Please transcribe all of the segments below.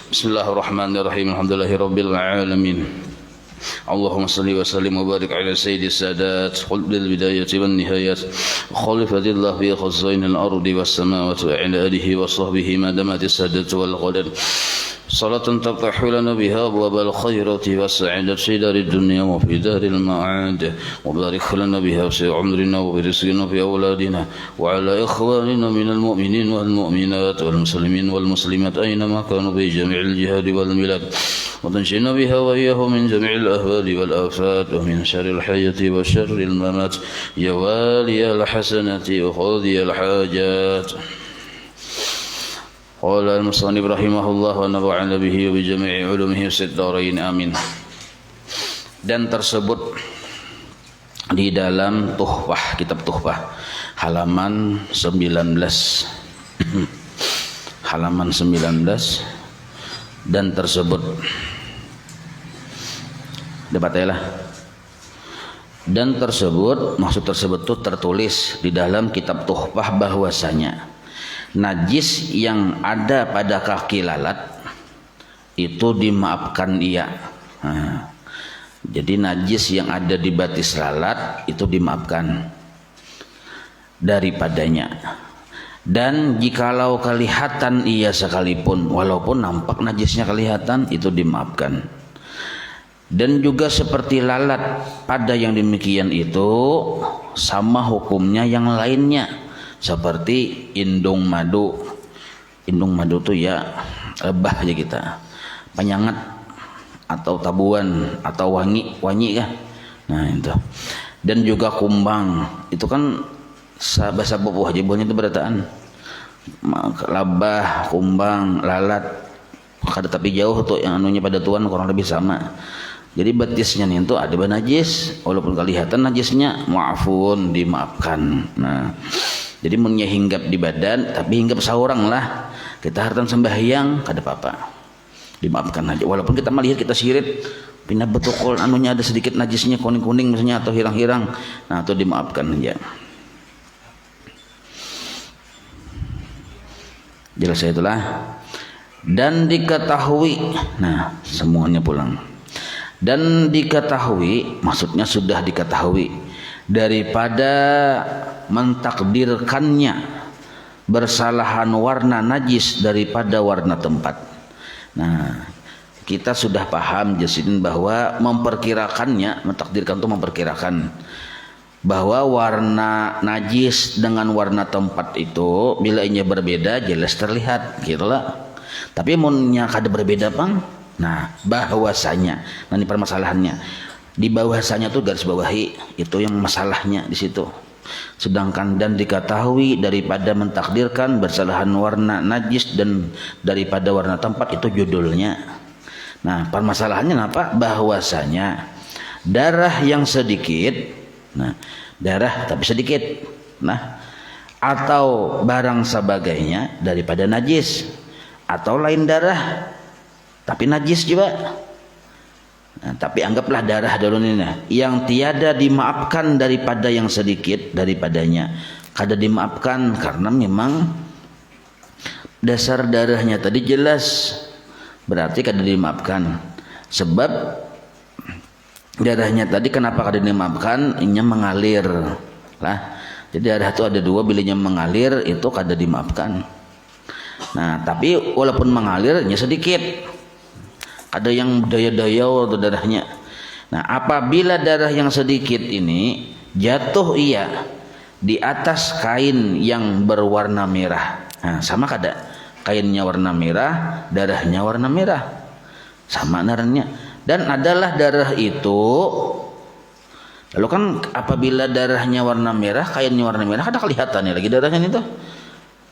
Bismillahirrahmanirrahim. Alhamdulillahirabbil alamin. Allahumma salli wa sallim wa barik ala sayyidis sadat qulbil bidayati wan nihayat khalifatillah fi khazainil ardi was samawati wa ala alihi wa sahbihi ma damatis sadatu wal qadar. Salatan taftahu lana biha abwabal khairati was sa'adati fi darid dunya wa fi daril ma'ad wa barik lana biha fi umrina wa fi rizqina fi awladina wa ala ikhwanina minal mu'minin wal mu'minat wal muslimin wal muslimat aynama kanu bi jami'il jihad wal milad wa tanjina biha wa iyyahum min jami'il ahwali wal afat wa min syarril hayati wa syarril mamat ya waliyal hasanati wa qadiyal hajat. Qala al-musannif rahimahullah wa nafa'ana bihi wa bi jami'i ulumihi fid dharain amin. Dan tersebut di dalam Tuhfah, kitab Tuhfah halaman 19 halaman 19 dan tersebut dapat ya lah. Dan tersebut, maksud tersebut itu tertulis di dalam kitab Tuhfah bahwasanya najis yang ada pada kaki lalat itu dimaafkan ia. Nah, jadi najis yang ada di batis lalat itu dimaafkan daripadanya. Dan jikalau kelihatan ia sekalipun, walaupun nampak najisnya kelihatan, itu dimaafkan. Dan juga seperti lalat pada yang demikian itu sama hukumnya yang lainnya. Seperti indung madu. Indung madu itu ya lebah aja kita, penyangat atau tabuan atau wangi kah. Nah itu. Dan juga kumbang itu kan bahasa bubuh aja buahnya itu berataan. Labah, kumbang, lalat kada tapi jauh tuh yang anunya pada tuan kurang lebih sama. Jadi batisnya nih itu ada najis, walaupun kelihatan najisnya maafun, dimaafkan. Nah, jadi munnya hinggap di badan tapi hinggap saurang lah. Kita hartan sembahyang kada apa-apa. Dimaafkan aja. Walaupun kita melihat kita sirit pindah betukul anunya ada sedikit najisnya kuning-kuning misalnya atau hirang-hirang. Nah, itu dimaafkan aja. Jelas ya itulah. Dan diketahui. Nah, semuanya pulang. Dan diketahui, maksudnya sudah diketahui daripada mentakdirkannya bersalahan warna najis daripada warna tempat. Nah, kita sudah paham jasin bahwa memperkirakannya, mentakdirkan itu memperkirakan bahwa warna najis dengan warna tempat itu bila inya berbeda jelas terlihat gitulah. Tapi munnya kada berbeda pang. Nah, bahwasanya nanti permasalahannya di bahwasanya tuh garis bawahi itu yang masalahnya di situ. Sedangkan dan diketahui daripada mentakdirkan bersalahan warna najis dan daripada warna tempat itu judulnya. Nah, permasalahannya apa? Bahwasanya darah yang sedikit, nah darah tapi sedikit, nah atau barang sebagainya daripada najis atau lain darah tapi najis juga. Nah, tapi anggaplah darah dulu ini nah, yang tiada dimaafkan daripada yang sedikit daripadanya. Kada dimaafkan karena memang dasar darahnya tadi jelas, berarti kada dimaafkan. Sebab darahnya tadi kenapa kada dimaafkan? Inya mengalir lah. Jadi darah itu ada dua, bilanya mengalir itu kada dimaafkan. Nah, tapi walaupun mengalir inya sedikit. Ada yang daya-daya atau darahnya. Nah, apabila darah yang sedikit ini jatuh ia di atas kain yang berwarna merah. Nah, sama kada? Kainnya warna merah, darahnya warna merah. Sama darahnya. Dan adalah darah itu. Lalu kan apabila darahnya warna merah, kainnya warna merah, kada kelihatan ya lagi darahnya itu.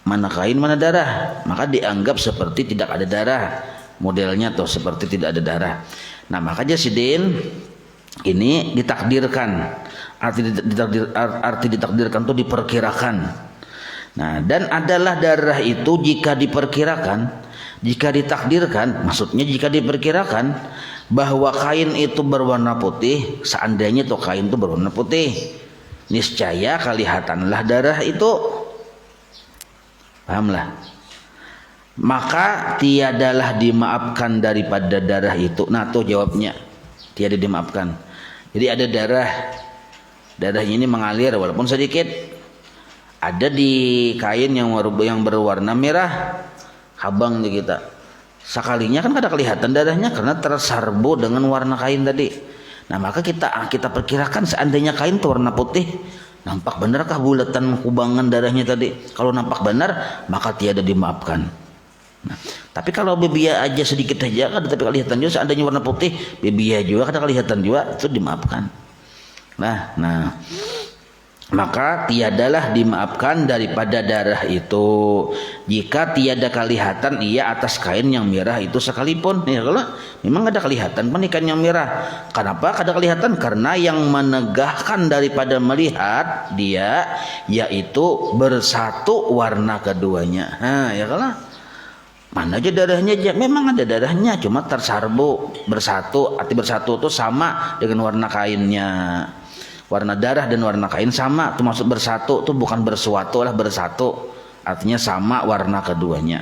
Mana kain, mana darah. Maka dianggap seperti tidak ada darah. Modelnya tuh seperti tidak ada darah. Nah, makanya sidin ini ditakdirkan. Arti ditakdirkan itu diperkirakan. Nah, dan adalah darah itu jika diperkirakan, jika ditakdirkan, maksudnya jika diperkirakan bahwa kain itu berwarna putih, seandainya tuh kain itu berwarna putih, niscaya kelihatanlah darah itu. Pahamlah? maka tiadalah dimaafkan daripada darah itu. Nah tuh jawabnya, tiada dimaafkan. Jadi ada darahnya ini mengalir walaupun sedikit, ada di kain yang berwarna merah, habang di kita. Sekalinya kan kada kelihatan darahnya karena terserbu dengan warna kain tadi. Nah maka kita perkirakan seandainya kain itu warna putih, nampak benarkah bulatan kubangan darahnya tadi? Kalau nampak benar maka tiada dimaafkan. Nah, tapi kalau bebia aja sedikit aja kan tapi kelihatan juga, seandainya warna putih bebia juga kada kelihatan juga, itu dimaafkan. Nah maka tiadalah dimaafkan daripada darah itu jika tiada kelihatan ia atas kain yang merah itu sekalipun. Ya kalau memang ada kelihatan panikan yang merah, kenapa kada kelihatan? Karena yang menegahkan daripada melihat dia yaitu bersatu warna keduanya. Nah ya kalau mana aja darahnya aja, memang ada darahnya cuma terserbu bersatu. Arti bersatu itu sama dengan warna kainnya. Warna darah dan warna kain sama, itu maksud bersatu, itu bukan bersuatu lah, bersatu artinya sama warna keduanya.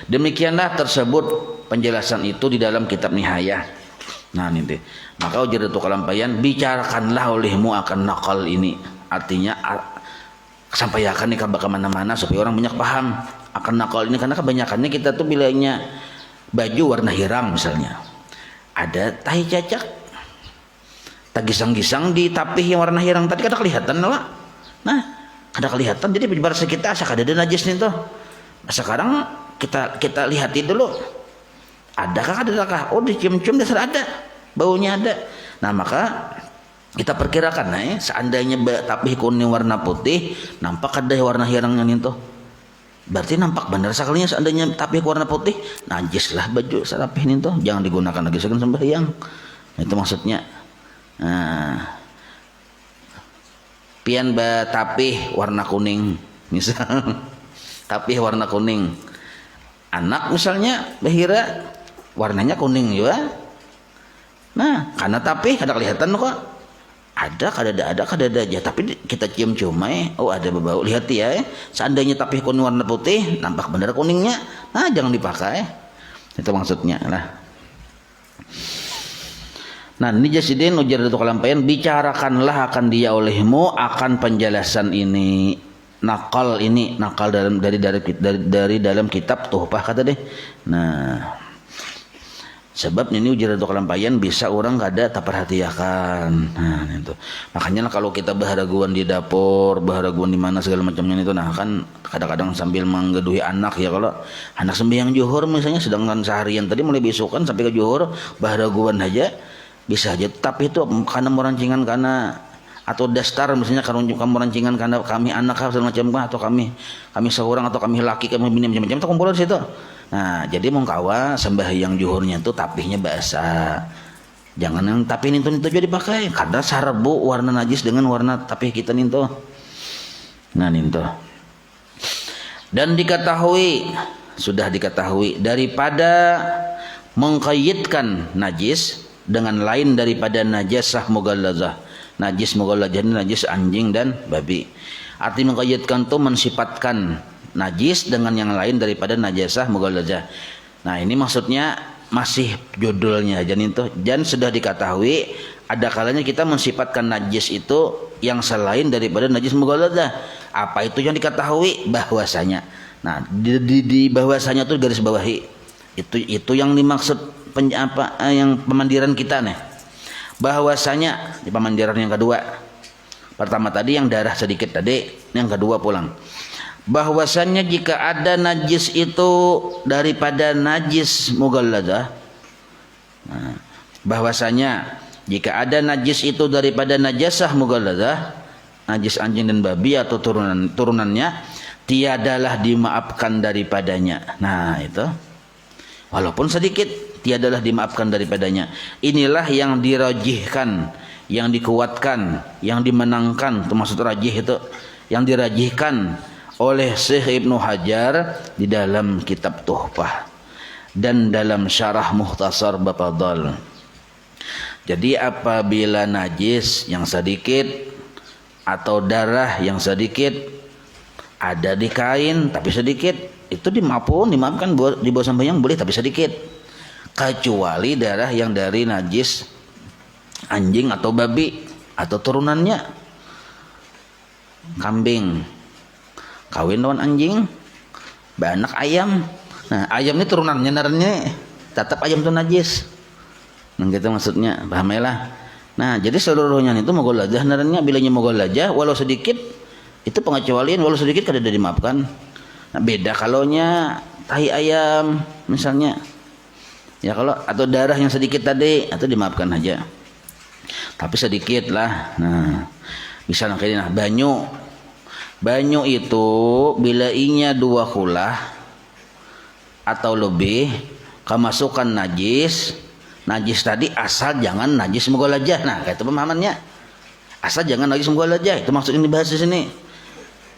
Demikianlah tersebut penjelasan itu di dalam kitab Nihayah. Nah ini maka ujar itu kalampayan, bicarakanlah olehmu akan nakal ini, artinya sampaikan nih ke mana-mana supaya orang banyak paham akan nakal ini, karena kebanyakannya kita tuh bilangnya baju warna hirang misalnya, ada tahi cacak tagisang-gisang di tapih yang warna hirang tadi kada kelihatan lah. Nah kada kelihatan, jadi bahasa kita asa kada ada najis nih tuh. Sekarang kita lihati dulu, adakah adakah? Oh dicium-cium dasar ada, baunya ada. Nah maka kita perkirakan seandainya tapih kuning warna putih nampak ada warna hirangnya nih tuh, berarti nampak benar sekalinya seandainya tapih warna putih najis lah baju tapih nih tuh, jangan digunakan lagi sekan sembahyang. Itu maksudnya. Nah, pian tapih warna kuning misal tapih warna kuning, anak misalnya bahira warnanya kuning juga. Nah karena tapih kada kelihatan kok, ada aja, tapi kita cium-cium oh ada bau, lihat ya seandainya tapih kuning warna putih nampak benar kuningnya, nah jangan dipakai. Itu maksudnya lah. Nah ini jasidin ujar itu kalampayan, bicarakanlah akan dia olehmu akan penjelasan ini. Nakal ini, nakal dari dalam kitab Tuhfah kata deh. Nah sebab ini ujar itu kalampayan bisa orang kada tak perhatiakan. Nah itu makanya kalau kita baharaguan di dapur, baharaguan di mana segala macamnya itu, nah kan kadang-kadang sambil menggeduhi anak ya, kalau anak sembahyang juhur misalnya, sedangkan seharian tadi mulai besokan sampai ke juhur baharaguan aja bisa aja, tapi itu karena merancingan karena atau dasar misalnya kalau kamu rancingan karena kami anak segala macam, atau kami seorang atau kami laki kami bini macam-macam itu kumpul di situ. Nah jadi mengkawa sembahyang juhurnya itu tapihnya basah, jangan yang tapih itu jadi pakai karena sarbu warna najis dengan warna tapih kita itu. Nah itu dan sudah diketahui daripada mengkaitkan najis dengan lain daripada najasah mughallazah. Najis mughallazah ini najis anjing dan babi. Arti mengkaitkan itu mensifatkan najis dengan yang lain daripada najasah mughallazah. Nah ini maksudnya masih judulnya aja itu, dan sudah diketahui ada kalanya kita mensifatkan najis itu yang selain daripada najis mughallazah. Apa itu yang diketahui? Bahwasanya, nah di bahwasanya itu garis bawahi itu yang dimaksud yang pemandiran kita nih, bahwasanya di pemandiran yang kedua. Pertama tadi yang darah sedikit tadi, yang kedua pulang bahwasanya jika ada najis itu daripada najis mughallazah. Nah, bahwasanya jika ada najis itu daripada najasah mughallazah, najis anjing dan babi atau turunannya, tiadalah dimaafkan daripadanya. Nah itu walaupun sedikit tiadalah dimaafkan daripadanya. Inilah yang dirajihkan, yang dikuatkan, yang dimenangkan, itu maksud rajih itu yang dirajihkan oleh Syekh Ibnu Hajar di dalam kitab Tuhfah dan dalam syarah Mukhtasar Bafadhal. Jadi apabila najis yang sedikit atau darah yang sedikit ada di kain tapi sedikit, itu dimaafkan dibawa sembahyang boleh tapi sedikit, kecuali darah yang dari najis anjing atau babi atau turunannya. Kambing kawin lawan anjing beranak ayam, nah ayam ini turunannya naranya tetap ayam itu najis, nah gitu maksudnya, paham ya lah. Nah jadi seluruhnya itu mogolajah naranya, bilanya mogolajah walau sedikit itu pengecualian, walau sedikit kada dimaafkan. Nah beda kalaunya tahi ayam misalnya ya, kalau atau darah yang sedikit tadi atau dimaafkan aja tapi sedikit lah. Nah misalnya kayak banyu itu bila inya 2 kulah atau lebih kemasukan najis tadi asal jangan najis mogolajah. Nah kayak itu pemahamannya, asal jangan najis mogolajah, itu maksud yang dibahas di sini.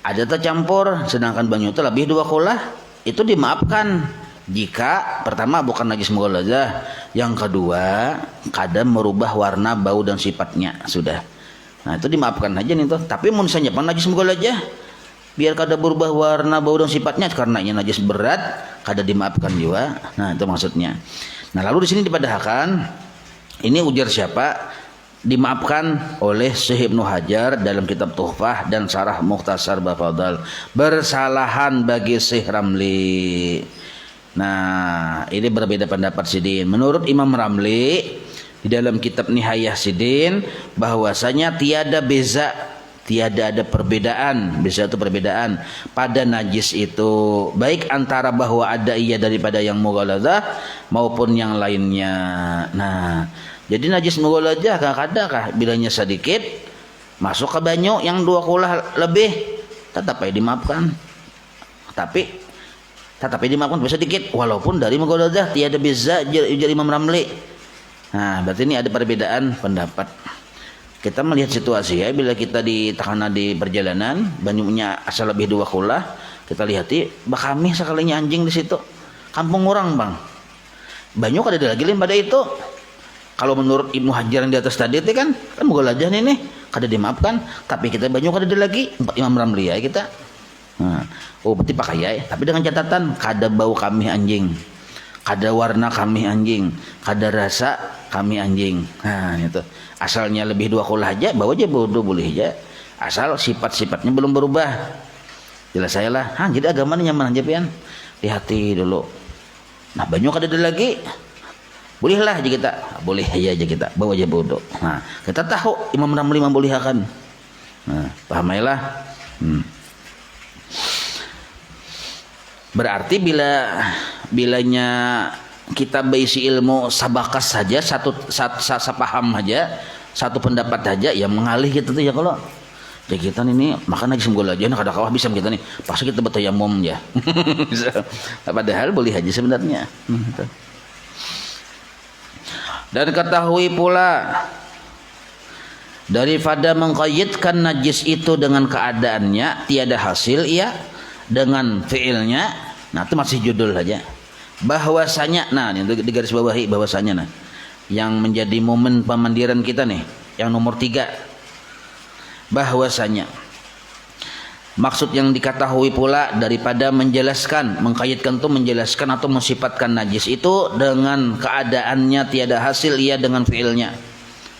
Ada tercampur sedangkan banyu itu lebih 2 kulah itu dimaafkan jika pertama bukan najis mogolajah, yang kedua kadang merubah warna, bau dan sifatnya sudah. Nah itu dimaafkan aja nih tuh. Tapi mun misalnya najis mogolajah biar kada berubah warna, bau dan sifatnya karena ini najis berat kada dimaafkan juga. Nah itu maksudnya. Nah lalu di sini dipadahkan ini ujar siapa? Dimaafkan oleh Syekh Ibnu Hajar dalam kitab Tuhfah dan Syarah Mukhtasar Bafadal. Bersalahan bagi Syekh Ramli. Nah ini berbeda pendapat Sidin. Menurut Imam Ramli di dalam kitab Nihayah Sidin bahwasanya tiada ada perbedaan, beza itu perbedaan pada najis itu, baik antara bahwa ada ia daripada yang mughaladzah maupun yang lainnya. Nah jadi najis mughaladzah kadang-kadang bilanya sedikit masuk ke banyu yang 2 kulah lebih tetap dimaafkan, tapi dimaafkan sedikit walaupun dari mughaladzah tiada beza ujar Imam Ramli. Nah berarti ini ada perbedaan pendapat. Kita melihat situasi ya, bila kita di perjalanan banyunya asal lebih 2 kulah, kita lihati kami sekalinya anjing di situ, kampung orang bang, banyu kada ada lagi lain pada itu. Kalau menurut Ibnu Hajar yang di atas tadi itu kan mughaladzah nih kada dimaafkan, tapi kita banyu kada ada lagi, Imam Ramli ya kita. Nah, oh berarti pakai ya, tapi dengan catatan kada bau kami anjing, kada warna kami anjing, kada rasa kami anjing. Nah itu asalnya lebih 2 kulah aja, bawa aja bodoh boleh aja, asal sifat-sifatnya belum berubah. Jelas saya lah. Jadi agama ini nyaman aja pian, hati dulu. Nah banyu kada ada lagi, bolehlah aja kita, boleh aja kita, bawa aja bodoh. Nah kita tahu Imam Ramli membolehkan. Nah pahamailah. Berarti bilanya kita berisi ilmu sabakas saja, satu paham aja, satu pendapat aja yang mengalih kita tuh ya, kalau ya kita ini makan aja sembuh aja, kada kawah bisa kita nih pasti kita bertayamum ya. Padahal boleh aja sebenarnya. Dan ketahui pula daripada mengqayyidkan najis itu dengan keadaannya tiada hasil ia dengan fiilnya. Nah itu masih judul saja. Bahwasanya, nah ini di garis bawahi bahwasanya, nah yang menjadi momen pemandiran kita nih yang nomor 3, bahwasanya maksud yang diketahui pula daripada menjelaskan, mengkaitkan itu menjelaskan atau mensifatkan najis itu dengan keadaannya tiada hasil ia dengan fiilnya.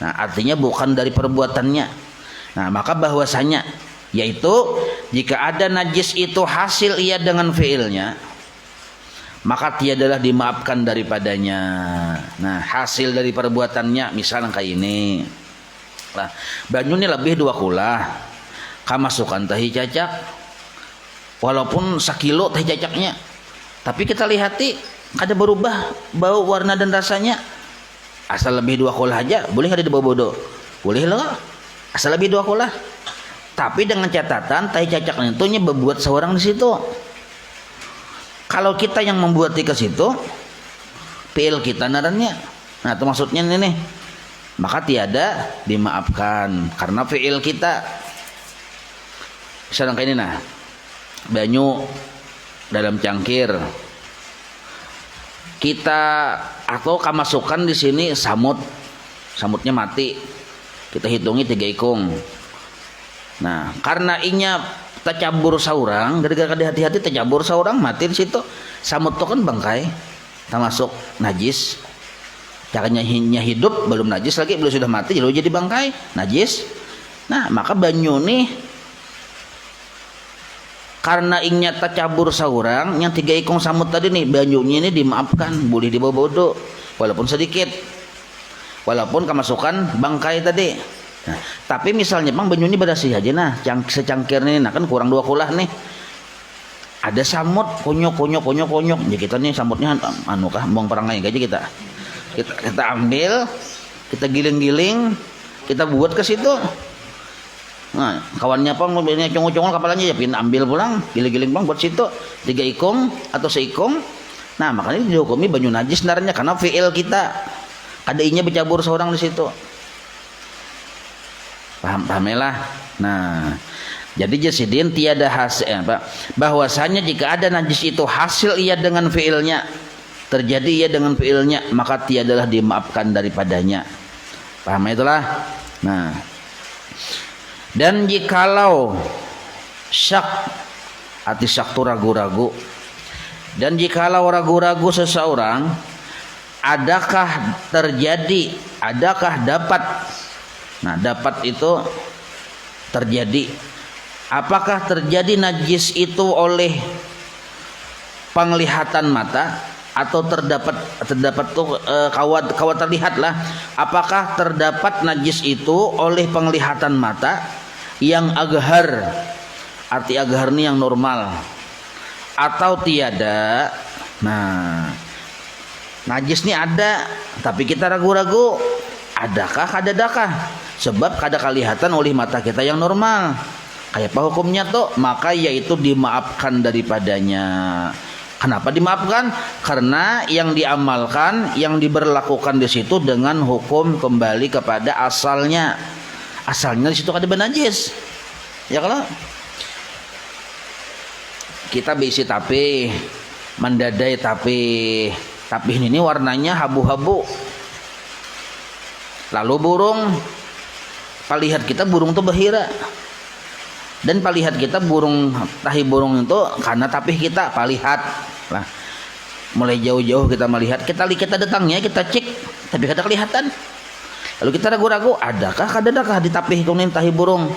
Nah artinya bukan dari perbuatannya. Nah maka bahwasanya yaitu jika ada najis itu hasil ia dengan fiilnya, maka tiadalah dimaafkan daripadanya. Nah hasil dari perbuatannya misalnya kayak ini lah, banyu ini lebih 2 kulah kamasukan tahi cacak walaupun 1 kilo tahi cacaknya, tapi kita lihati kada berubah bau, warna dan rasanya, asal lebih 2 kulah aja boleh kada dibawa bodoh, boleh loh asal lebih 2 kulah, tapi dengan catatan tahi cacak itu berbuat seorang di situ. Kalau kita yang membuat ke situ, fiil kita narannya. Nah, itu maksudnya ini. Maka tiada dimaafkan karena fiil kita. Misalnya kayak ini nah. Banyu dalam cangkir. Kita atau kamasukan di sini samut. Samutnya mati. Kita hitungi 3 ikung. Nah, karena inya Tercabur saurang gara-gara hati-hati tercabur saurang mati di situ. Samut itu kan bangkai termasuk najis. Caranya hidup belum najis lagi, belum sudah mati lalu jadi bangkai najis. Nah maka banyu nih karena ingnya tercabur saurang yang 3 ikung samut tadi nih, banyunya ini dimaafkan, boleh dibawa bodo walaupun sedikit, walaupun kemasukan bangkai tadi. Nah, tapi misalnya bang banyu ini bersih aja nah, secangkir nih, nah kan kurang 2 kulah nih, ada samut konyok, ya kita nih samutnya anu kah buang perangai aja kita ambil, kita giling-giling, kita buat ke situ. Nah, kawannya apa mobilnya congol-congol kapalannya ya pindah ambil pulang, giling-giling bang buat situ 3 ikung atau seikung. Nah, makanya dihukumi banyu najis sebenarnya karena fi'il kita. Kadainya bercabur seorang di situ. Pahamilah. Nah, jadi jasidin tiada hasil bahwasanya jika ada najis itu hasil ia dengan fi'ilnya, terjadi ia dengan fi'ilnya, maka tiadalah dimaafkan daripadanya. Paham itulah. Nah, dan jikalau syak, arti syak itu ragu-ragu, dan jikalau ragu-ragu seseorang, adakah terjadi, adakah dapat, nah dapat itu terjadi, apakah terjadi najis itu oleh penglihatan mata atau terdapat tuh kawat terlihat lah, apakah terdapat najis itu oleh penglihatan mata yang aghar, arti aghar ini yang normal, atau tiada. Nah najis ini ada tapi kita ragu-ragu adakah kadadakah, sebab kada kelihatan oleh mata kita yang normal. Kayak apa hukumnya tuh? Maka yaitu dimaafkan daripadanya. Kenapa dimaafkan? Karena yang diamalkan, yang diberlakukan di situ dengan hukum kembali kepada asalnya. Asalnya di situ kada benajis. Ya kalau kita bisi tapi mendadai tapi ini warnanya habu-habu. Lalu burung, palihat kita burung tuh bahira. Dan palihat kita burung, tahi burung itu karena tapih kita palihat lah. Mulai jauh-jauh kita melihat, kita datangnya kita cek tapi kada kelihatan. Lalu kita ragu-ragu adakah kadadakah di tapih kuning tahi burung.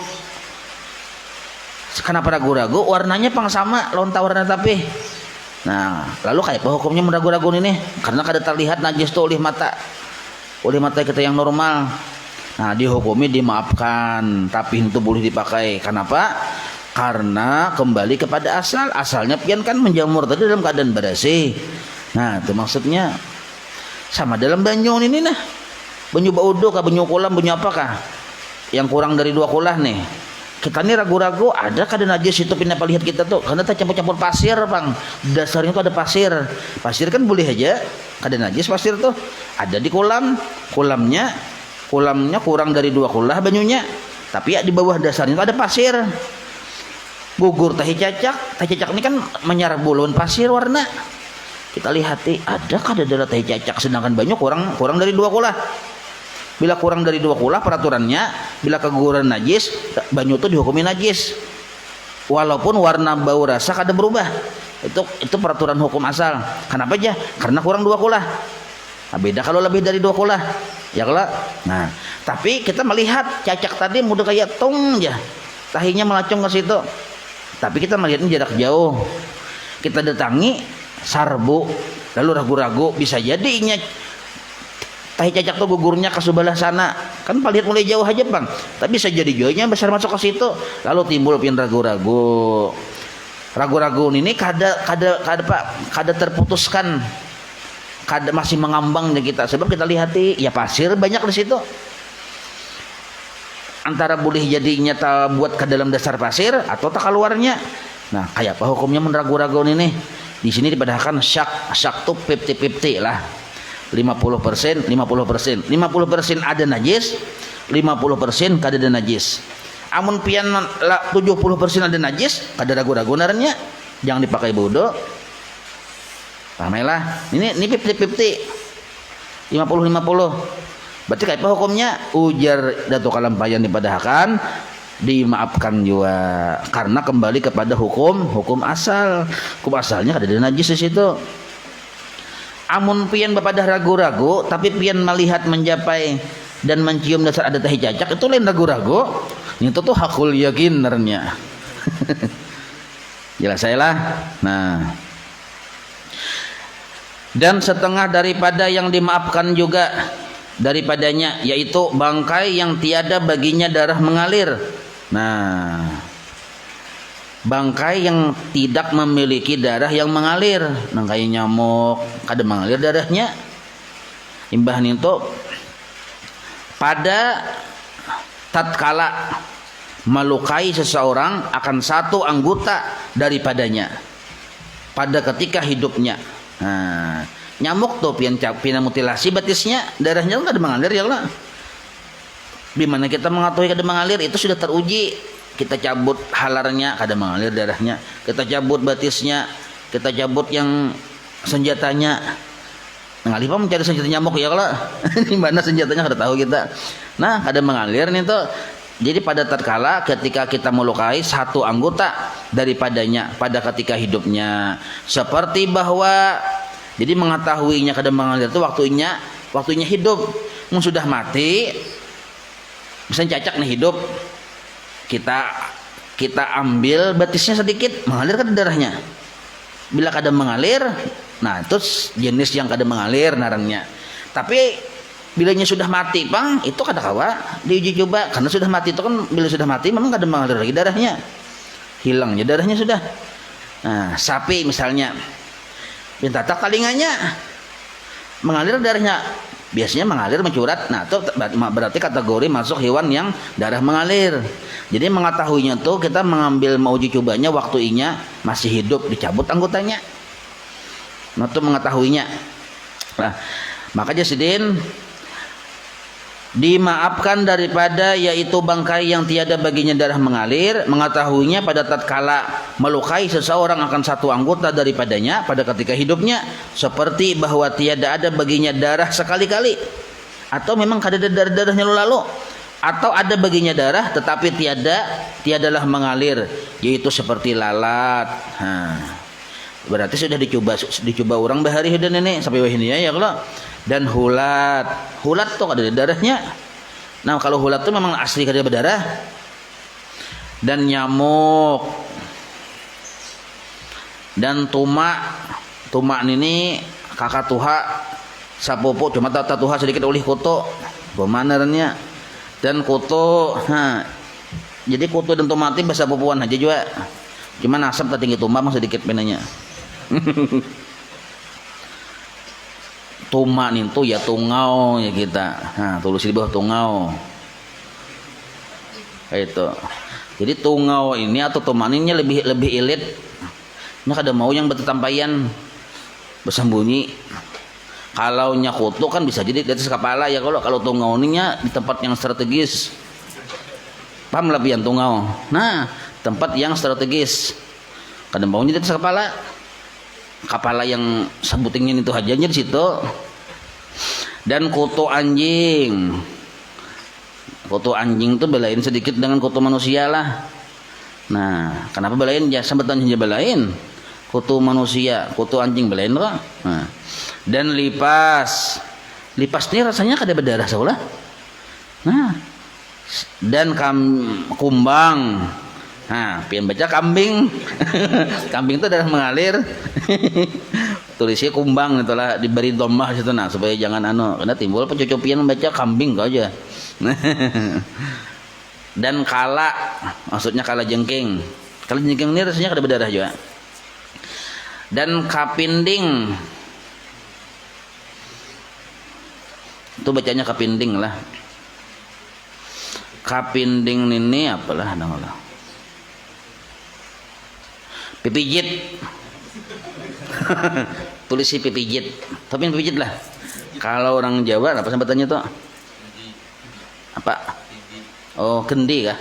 Kenapa ragu-ragu? Warnanya pang sama lonta warna tapih. Nah lalu kayak apa hukumnya meragu-ragu ini? Karena kada terlihat najis itu oleh mata kita yang normal. Nah dihukumi dimaafkan, tapi itu boleh dipakai. Kenapa? Karena kembali kepada asal. Asalnya pian kan menjamur tadi dalam keadaan bersih. Nah itu maksudnya sama dalam banyu ini nah, banyu baudo kah, banyu kolam, banyu apakah yang kurang dari 2 kulah nih, kita nih ragu-ragu ada kada najis itu pindah lihat kita tuh, karena kita campur-campur pasir bang, dasarnya tuh ada pasir kan boleh aja kada najis pasir tuh, ada di kolamnya kurang dari 2 kulah banyunya, tapi ya di bawah dasarnya itu ada pasir. Gugur tahi cacak ini kan menyerap buluan pasir warna. Kita lihati adakah ada tahi cacak, sedangkan banyu kurang dari 2 kulah. Bila kurang dari 2 kulah peraturannya, bila keguguran najis, banyu itu dihukumi najis. Walaupun warna bau rasa kada berubah. Itu peraturan hukum asal. Kenapa aja? Karena kurang 2 kulah. Nah, beda kalau lebih dari 2 kulah. Ya kalau. Nah, tapi kita melihat cacak tadi mudah kayak tong aja. Tahinya melacung ke situ. Tapi kita melihatnya jarak jauh. Kita datangi sarbu, lalu ragu-ragu bisa jadinya tahi cacak tuh gugurnya ke sebelah sana. Kan lihat mulai jauh aja bang. Tapi bisa jadi jauhnya besar masuk ke situ. Lalu timbul pin ragu-ragu. Ragu-ragu ini kada terputuskan. Kada masih mengambang di kita. Sebab kita lihati ya pasir banyak di situ. Antara boleh jadinya tak buat ke dalam dasar pasir atau tak keluarnya. Nah, kayak apa hukumnya menragu-ragu ini? Di sini dipadahkan syak tuh 50-50 lah. 50% ada najis, 50% kada ada najis. Amun pian 70% ada najis, kada ragu-ragu naranya, jangan dipakai bodoh. Pahamlah. Ini 50-50. 50-50. Berarti kayak apa hukumnya? Ujar Datuk Kalampayan dipadahkan dimaafkan juga karena kembali kepada hukum asal. Hukum asalnya ada najis di situ. Amun pian bapada ragu-ragu tapi pian melihat mencapai dan mencium dasar ada tahi cacak, itu lain ragu-ragu, itu tuh hakul yakin nernya. Jelas saya lah. Nah, dan setengah daripada yang dimaafkan juga daripadanya, yaitu bangkai yang tiada baginya darah mengalir. Nah, bangkai yang tidak memiliki darah yang mengalir, nah kayak nyamuk kada mengalir darahnya. Imbah itu pada tatkala melukai seseorang akan satu anggota daripadanya pada ketika hidupnya. Nah, nyamuk tuh pian mutilasi batisnya, darahnya kada mengalir ya Allah. Di mana kita mengetahui kada mengalir, itu sudah teruji. Kita cabut halarnya kada mengalir darahnya, kita cabut batisnya, kita cabut yang senjatanya. Ngalih apa mencari senjata nyamuk ya kalau di mana senjatanya kada tahu kita. Nah, kada mengalir nih tuh. Jadi pada tatkala ketika kita melukai satu anggota daripadanya pada ketika hidupnya, seperti bahwa jadi mengetahuinya kada mengalir itu waktunya hidup. Sudah mati, misalnya cacak nih hidup, kita ambil batisnya sedikit, mengalir kan darahnya. Bila kada mengalir, nah itu jenis yang kada mengalir narangnya. Tapi bilanya sudah mati pang, itu kada kawa diuji coba, karena sudah mati itu kan, bila sudah mati memang kada mengalir lagi darahnya, hilangnya darahnya sudah. Nah, sapi misalnya pintatak talinganya mengalir darahnya, biasanya mengalir mencurat. Nah itu berarti kategori masuk hewan yang darah mengalir. Jadi mengetahuinya tuh kita mengambil mau uji cobanya waktunya masih hidup, dicabut anggotanya. Nah itu mengetahuinya. Nah, maka jasidin dimaafkan daripada yaitu bangkai yang tiada baginya darah mengalir, mengetahuinya pada tatkala melukai seseorang akan satu anggota daripadanya pada ketika hidupnya, seperti bahwa tiada ada baginya darah sekali-kali, atau memang kada ada darahnya lalu, atau ada baginya darah tetapi tiadalah mengalir, yaitu seperti lalat. Berarti sudah dicoba orang bahari dan nenek sampai wahini ya kalau. Dan hulat tuh ada darahnya. Nah kalau hulat tuh memang asli kada berdarah. Dan nyamuk, dan tumak ini kakak tuha sapopo cuma tata tuha sedikit oleh kuto bemanarnya. Dan kuto, jadi kuto dan tomati bahasa popoan aja juga, cuma nasab tak tinggi tumak sedikit penanya. Tumak itu ya tungau ya kita. Nah, tulis di bawah tungau. Itu. Jadi tungau ini atau tumak ini lebih elit. Nya kada mau yang bertetampayan bersembunyi. Kalau nyakutu kan bisa jadi di atas kepala ya, kalau tungau ini di tempat yang strategis. Paham lah pian tungau. Nah, tempat yang strategis. Kada mau di atas kepala yang sebutingnya itu hajanya di situ. Dan kutu anjing itu belain sedikit dengan kutu manusia lah. Nah, kenapa belain? Ya sebetulnya belain kutu manusia, kutu anjing belain lah. Nah, dan lipas ini rasanya kada berdarah saulah. Nah, dan kumbang. Nah, pian baca kambing. Kambing itu darah mengalir. Tulisnya kumbang itulah diberi domah situ, nah supaya jangan karena timbul pencucupian membaca kambing kau aja. Dan kala, maksudnya kala jengking. Kala jengking ini rasanya kada berdarah juga. Dan kapinding, itu bacanya kapinding lah. Kapinding ini apalah namanya? Pipijit. Tulis si pipijit, tapi pipijit lah. Kalau orang Jawa apa sebutannya tuh? Apa? Oh, kendi kah?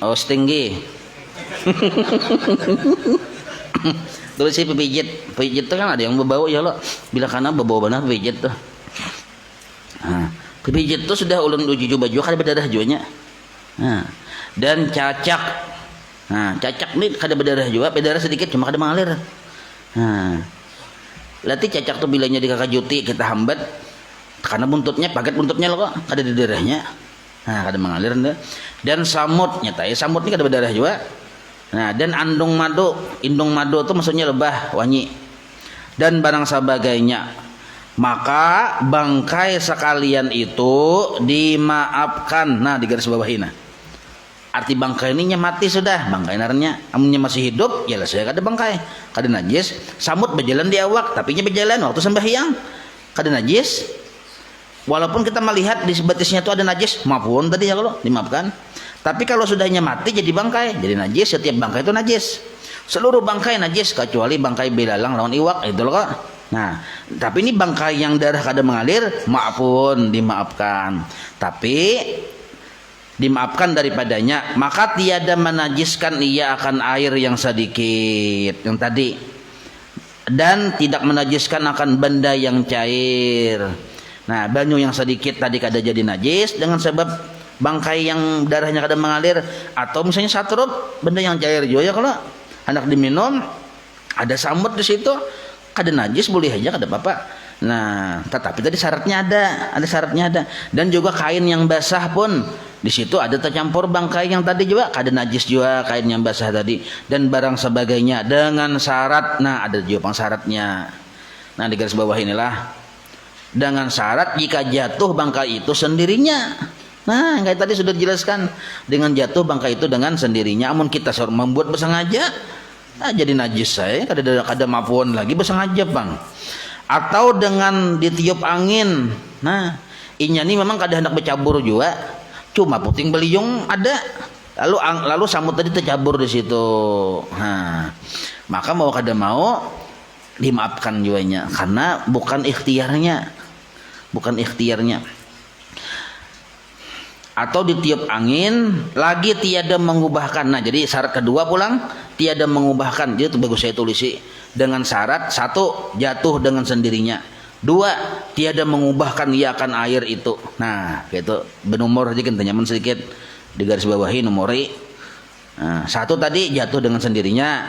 Oh, setinggi. Tulis si pipijit. Pipijit tuh kan ada yang berbau ya lo. Bila kana berbau benar pipijit tuh. Nah, pipijit tuh sudah ulun uji coba juga kada berdarah juanya. Nah, dan cacak. Nah, cacak ini kada berdarah juga, berdarah sedikit cuma kada mengalir. Nah, latih cacak tuh bilanya di kakak juti kita hambat karena buntutnya paket buntutnya loh kok kada ada darahnya. Nah, kada mengalir dah. Dan samut nyata ya samut ini kada berdarah juga. Nah, dan indung madu itu maksudnya lebah wangi dan barang sebagainya. Maka bangkai sekalian itu dimaafkan. Nah, di garis bawahi nah. Arti bangkai ini mati sudah, bangkai narnya. Amunnya masih hidup, ya lah saya kada bangkai, kada najis. Samut berjalan di awak, tapi nya berjalan waktu sembahyang, kada najis. Walaupun kita melihat di betisnya itu ada najis, maupun tadi ya kalau dimaafkan. Tapi kalau sudahnya mati jadi bangkai, jadi najis. Setiap bangkai itu najis. Seluruh bangkai najis kecuali bangkai belalang lawan iwak itu loh kok. Nah, tapi ini bangkai yang darah kada mengalir, maafun dimaafkan. Tapi dimaafkan daripadanya, maka tiada menajiskan ia akan air yang sedikit yang tadi, dan tidak menajiskan akan benda yang cair. Nah, banyu yang sedikit tadi kada jadi najis dengan sebab bangkai yang darahnya kada mengalir, atau misalnya satruk benda yang cair juga ya, kalau anak diminum ada samut di situ kada najis boleh aja kada apa-apa. Nah, tetapi tadi syaratnya ada syaratnya ada, dan juga kain yang basah pun di situ ada tercampur bangkai yang tadi juga kada najis juga kain yang basah tadi, dan barang sebagainya dengan syarat. Nah, ada juga syaratnya. Nah, di garis bawah inilah dengan syarat jika jatuh bangkai itu sendirinya. Nah, kayak tadi sudah dijelaskan, dengan jatuh bangkai itu dengan sendirinya. Amun kita membuat bersengaja, nah jadi najis saya kada maafun lagi bersengaja bang. Atau dengan ditiup angin. Nah, inya ini memang kada hendak bercabur juga, cuma puting beliung ada, lalu samut tadi tercabur di situ. Nah, maka mau kada mau dimaafkan juanya karena bukan ikhtiarnya. Atau ditiup angin lagi tiada mengubahkan. Nah, jadi syarat kedua pulang tiada mengubahkan. Jadi itu bagus saya tulisi dengan syarat satu jatuh dengan sendirinya, dua tiada mengubahkan ia akan air itu. Nah, gitu benomor aja kan nyaman sedikit di garis bawahi nomori. Nah, satu tadi jatuh dengan sendirinya,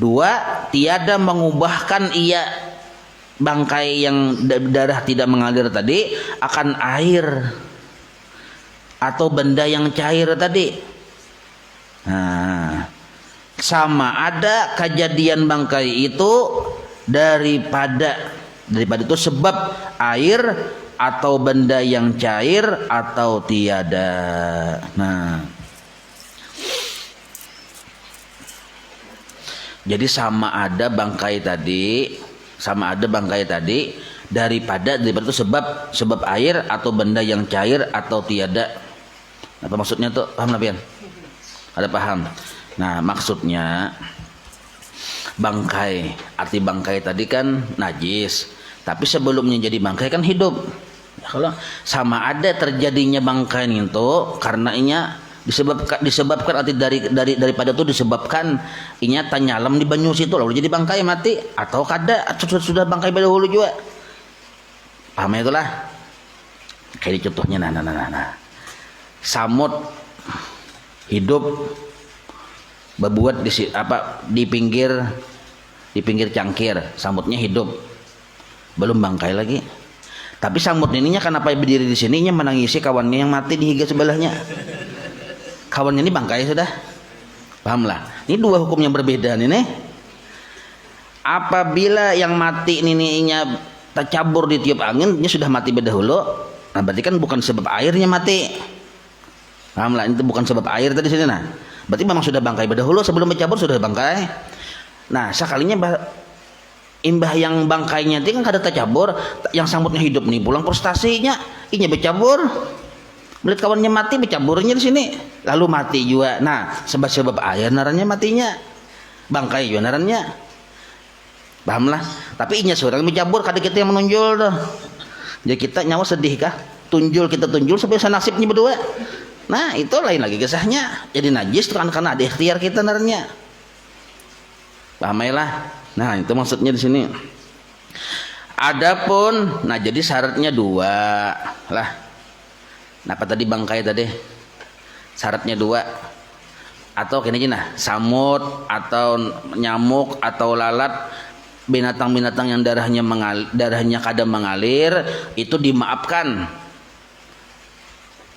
dua tiada mengubahkan ia bangkai yang darah tidak mengalir tadi akan air atau benda yang cair tadi. Nah, sama ada kejadian bangkai itu daripada itu sebab air atau benda yang cair atau tiada. Nah, jadi sama ada bangkai tadi daripada itu sebab air atau benda yang cair atau tiada. Apa maksudnya tuh? Paham lah Pian? Ada paham? Nah, maksudnya bangkai, arti bangkai tadi kan najis, tapi sebelumnya jadi bangkai kan hidup. Ya, kalau sama ada terjadinya bangkai itu karena inya disebabkan arti daripada itu disebabkan inya tanyalam di banyu situ lalu jadi bangkai mati, atau kada sudah bangkai dahulu juga. Paham ya itulah. Kayak contohnya nah. Samut hidup berbuat di pinggir cangkir, samutnya hidup belum bangkai lagi, tapi samut ininya kenapa berdiri di sini nya menangisi kawannya yang mati di higa sebelahnya. Kawannya ini bangkai sudah, paham lah. Ini dua hukum yang berbeda nih. Apabila yang mati ini nya tercabur di tiup angin, dia sudah mati berdahulu. Nah, berarti kan bukan sebab airnya mati, paham lah. Itu bukan sebab air tadi sini. Nah, berarti memang sudah bangkai berdahulu sebelum bercabur sudah bangkai. Nah, sekalinya imbah yang bangkainya itu kan kada tercabur, yang sambutnya hidup nih pulang frustasinya inya bercabur, melihat kawannya mati bercaburnya di sini lalu mati juga. Nah, sebab air narannya matinya, bangkai juga narannya, paham lah. Tapi inya seorang bercabur, kada kita yang menunjul tuh. Jadi kita nyawa sedih kah? Kita tunjul sampai nasibnya berdua. Nah, itu lain lagi kisahnya. Jadi najis kan karena ada ikhtiar kita narannya. Pahamailah. Nah, itu maksudnya di sini. Adapun, nah jadi syaratnya dua lah. Nah, apa tadi bangkai tadi? syaratnya dua, atau kini nah samut atau nyamuk atau lalat, binatang-binatang yang darahnya kadang mengalir itu dimaafkan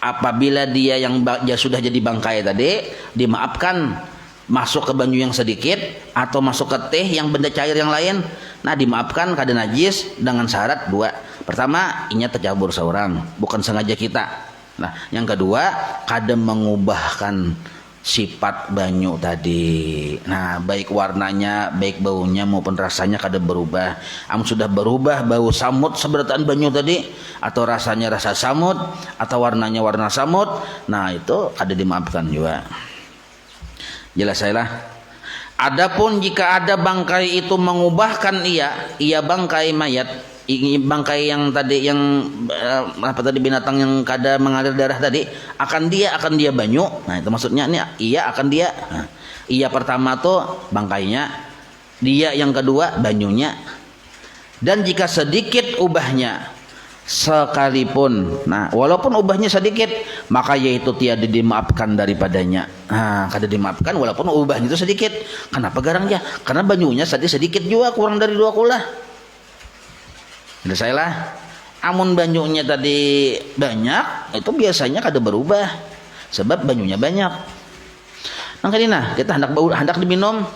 apabila dia yang sudah jadi bangkai tadi dimaafkan masuk ke banyu yang sedikit atau masuk ke teh yang benda cair yang lain. Nah dimaafkan kada najis dengan syarat dua. Pertama, inya tercampur seorang, bukan sengaja kita. Nah yang kedua, kada mengubahkan sifat banyu tadi. Nah baik warnanya, baik baunya maupun rasanya kada berubah. Sudah berubah bau samut seberataan banyu tadi, atau rasanya rasa samut, atau warnanya warna samut, nah itu kada dimaafkan juga. Jelas saya lah. Adapun jika ada bangkai itu mengubahkan ia bangkai mayat, bangkai yang tadi yang binatang yang kada mengalir darah tadi akan dia banyu. Nah itu maksudnya ini ia akan dia. Nah, ia pertama tuh bangkainya, dia yang kedua banyunya. Dan jika sedikit ubahnya sekalipun, nah walaupun ubahnya sedikit, maka yaitu tiada dimaafkan daripadanya. Nah kada dimaafkan walaupun ubahnya itu sedikit. Kenapa garangnya? Karena banyunya sedikit juga, kurang dari 2 kula. Jadi saya lah, amun banyunya tadi banyak, itu biasanya kada berubah, sebab banyunya banyak. Nah kita hendak diminum,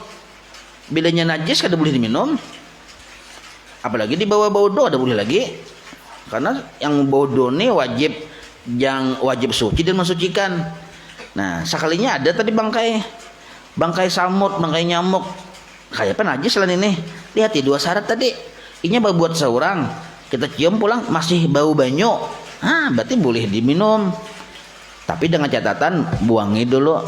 bilanya najis kada boleh diminum, apalagi di bawah bodoh kada boleh lagi, karena yang bodoh nih wajib suci dan mensucikan. Nah sekalinya ada tadi bangkai samut, bangkai nyamuk, kayak apa najis lah ini. Lihat 2 syarat tadi. Inya buat seorang, kita cium pulang masih bau banyu, berarti boleh diminum, tapi dengan catatan buangi dulu.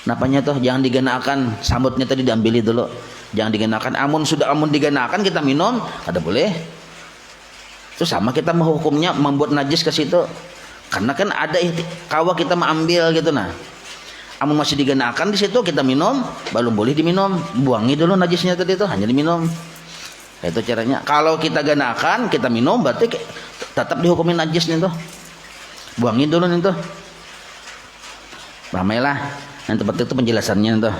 Napanya tuh jangan digenakan, samutnya tadi diambil dulu, jangan digenakan. Amun digenakan kita minum, kada boleh. Itu sama kita menghukumnya membuat najis ke situ, karena kan ada kawa kita mengambil gitu. Nah amun masih digenakan di situ kita minum, belum boleh diminum, buangi dulu najisnya tadi itu, hanya diminum. Itu caranya. Kalau kita genakan, kita minum, berarti tetap dihukumin najis nih tuh. Buangin dulu nih tuh. Ramailah. Yang seperti itu penjelasannya tuh.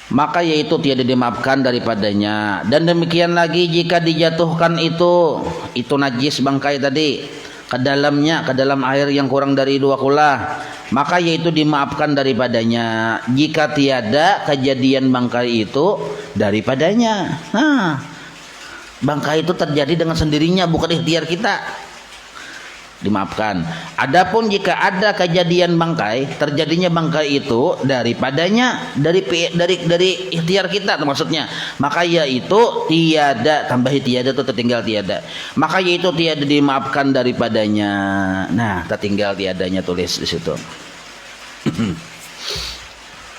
Maka yaitu tiada dimaafkan daripadanya. Dan demikian lagi jika dijatuhkan itu najis bangkai tadi ke dalam air yang kurang dari 2 kula, maka yaitu dimaafkan daripadanya jika tiada kejadian bangkai itu daripadanya. Nah, bangkai itu terjadi dengan sendirinya, bukan ikhtiar kita, dimaafkan. Adapun jika ada kejadian terjadinya bangkai itu daripadanya, dari ikhtiar kita maksudnya, maka yaitu tiada, tambahi tiada itu tertinggal tiada, maka yaitu tiada dimaafkan daripadanya. Nah tertinggal tiadanya tulis di situ.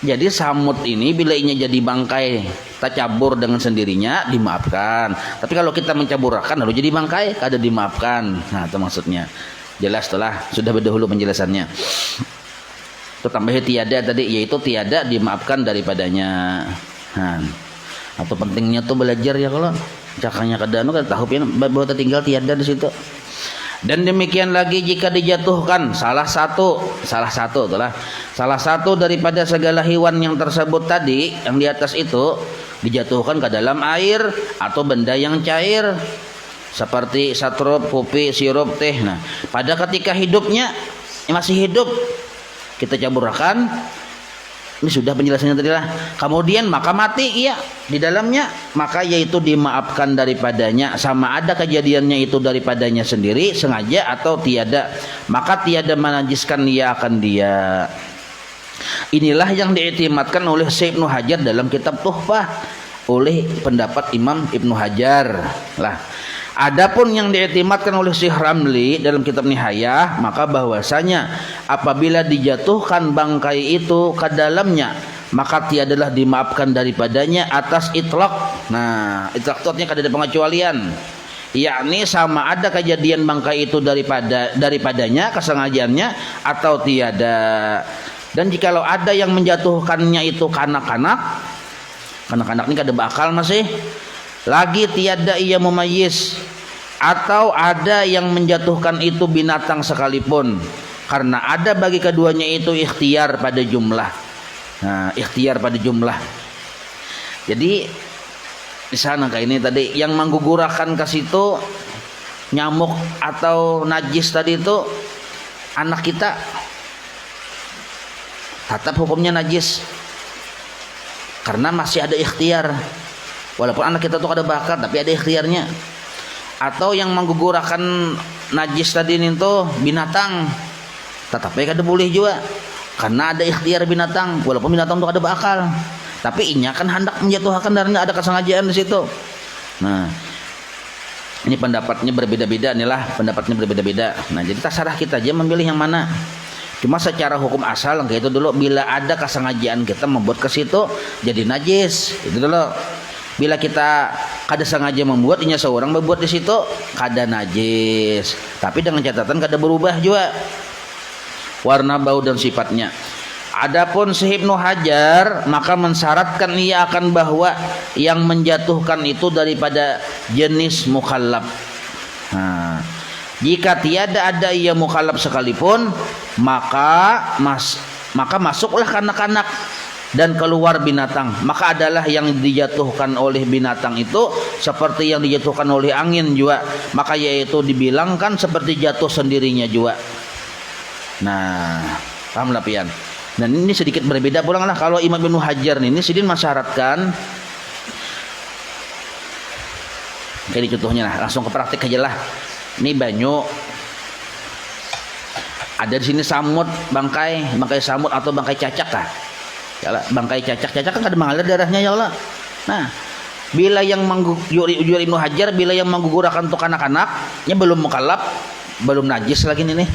Jadi samut ini bila inya jadi bangkai tercabur dengan sendirinya dimaafkan. Tapi kalau kita mencaburkan lalu jadi bangkai kada dimaafkan. Nah itu maksudnya. Jelas sudah berdahulu penjelasannya. Itu tambah tiada tadi, yaitu tiada dimaafkan daripadanya. Nah, atau pentingnya tuh belajar ya, kalau cakanya kada kada tahu bahwa tertinggal tiada di situ. Dan demikian lagi jika dijatuhkan salah satu daripada segala hewan yang tersebut tadi yang di atas itu dijatuhkan ke dalam air atau benda yang cair seperti satrup, kopi, sirup, teh. Nah, pada ketika hidupnya masih hidup kita campurkan, ini sudah penjelasannya tadi lah. Kemudian maka mati di dalamnya, maka yaitu dimaafkan daripadanya, sama ada kejadiannya itu daripadanya sendiri sengaja atau tiada, maka tiada menajiskan akan dia. Inilah yang diiktimatkan oleh Syekh Ibnu Hajar dalam kitab Tuhfah, oleh pendapat Imam Ibnu Hajar lah. Adapun yang diiktimatkan oleh Syekh Ramli dalam kitab Nihayah, maka bahwasanya apabila dijatuhkan bangkai itu ke dalamnya, maka tiadalah dimaafkan daripadanya atas itlaq. Nah, itlaq itu artinya kada ada pengecualian, yakni sama ada kejadian bangkai itu daripadanya kesengajaannya atau tiada. Dan jikalau ada yang menjatuhkannya itu kanak-kanak ini kada bakal masih lagi tiada ia memayis atau ada yang menjatuhkan itu binatang sekalipun, karena ada bagi keduanya itu ikhtiar pada jumlah. Nah, ikhtiar pada jumlah. Jadi di sana kayak ini tadi yang menggugurkan ke situ nyamuk atau najis tadi itu anak kita, tetap hukumnya najis karena masih ada ikhtiar. Walaupun anak kita tuh ada bakat tapi ada ikhtiarnya. Atau yang menggugurkan najis tadi itu binatang, tetapnya kada boleh juga karena ada ikhtiar binatang. Walaupun binatang tuh ada bakal, tapi inya kan hendak menjatuhkan karena ada kesengajaan di situ. Nah, ini pendapatnya berbeda-beda nih lah, pendapatnya berbeda-beda. Nah, jadi terserah kita aja memilih yang mana. Cuma secara hukum asal kayak itu dulu, bila ada kesengajaan kita membuat ke situ jadi najis, itu dulu. Bila kita kada sengaja membuat, inya seorang membuat di situ kada najis. Tapi dengan catatan kada berubah juga warna, bau dan sifatnya. Adapun si Ibnu Hajar maka mensyaratkan ia akan bahwa yang menjatuhkan itu daripada jenis mukallaf. Nah, jika tiada ada ia mukallaf sekalipun, maka masuklah kanak-kanak dan keluar binatang. Maka adalah yang dijatuhkan oleh binatang itu seperti yang dijatuhkan oleh angin juga, maka yaitu dibilangkan seperti jatuh sendirinya juga. Nah, paham lah pian. Dan ini sedikit berbeda pulang lah. Kalau Imam Ibnu Hajar ini sedikit mensyaratkan, kayak contohnya lah, langsung ke praktik aja lah. Ini banyu, ada di sini samut, bangkai samut atau bangkai cacak lah. Ya, bangkai cacak kan kada mengalir darahnya ya Allah. Nah, bila yang menggugurkan Ibnu Hajar, bila yang menggugurkan untuk anak-anaknya belum mukallaf, belum najis lagi nih.